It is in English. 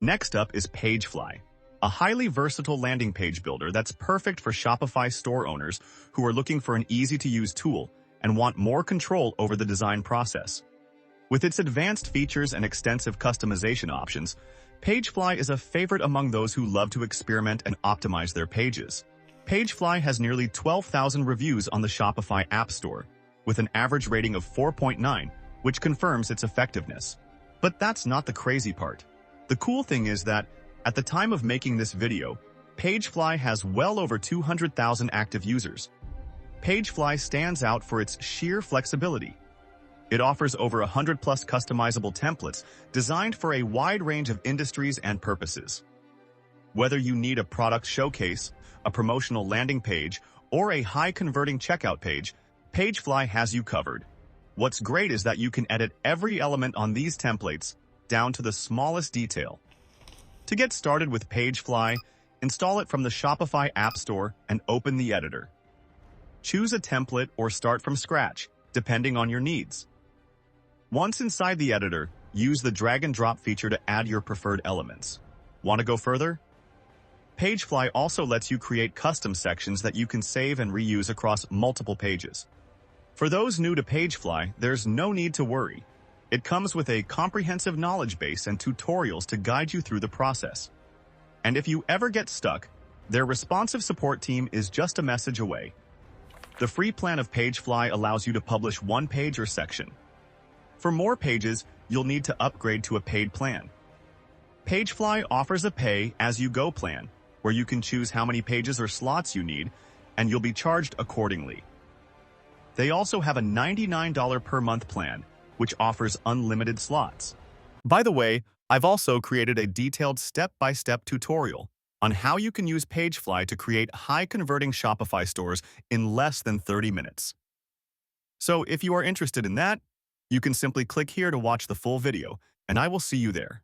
Next up is PageFly, a highly versatile landing page builder that's perfect for Shopify store owners who are looking for an easy-to-use tool and want more control over the design process. With its advanced features and extensive customization options, PageFly is a favorite among those who love to experiment and optimize their pages. PageFly has nearly 12,000 reviews on the Shopify App Store, with an average rating of 4.9, which confirms its effectiveness. But that's not the crazy part. The cool thing is that, at the time of making this video, PageFly has well over 200,000 active users. PageFly stands out for its sheer flexibility. It offers over 100+ customizable templates designed for a wide range of industries and purposes. Whether you need a product showcase, a promotional landing page, or a high-converting checkout page, PageFly has you covered. What's great is that you can edit every element on these templates, down to the smallest detail. To get started with PageFly, install it from the Shopify App Store and open the editor. Choose a template or start from scratch, depending on your needs. Once inside the editor, use the drag and drop feature to add your preferred elements. Want to go further? PageFly also lets you create custom sections that you can save and reuse across multiple pages. For those new to PageFly, there's no need to worry. It comes with a comprehensive knowledge base and tutorials to guide you through the process. And if you ever get stuck, their responsive support team is just a message away. The free plan of PageFly allows you to publish one page or section. For more pages, you'll need to upgrade to a paid plan. PageFly offers a pay-as-you-go plan, where you can choose how many pages or slots you need, and you'll be charged accordingly. They also have a $99 per month plan, which offers unlimited slots. By the way, I've also created a detailed step-by-step tutorial on how you can use PageFly to create high-converting Shopify stores in less than 30 minutes. So if you are interested in that, you can simply click here to watch the full video, and I will see you there.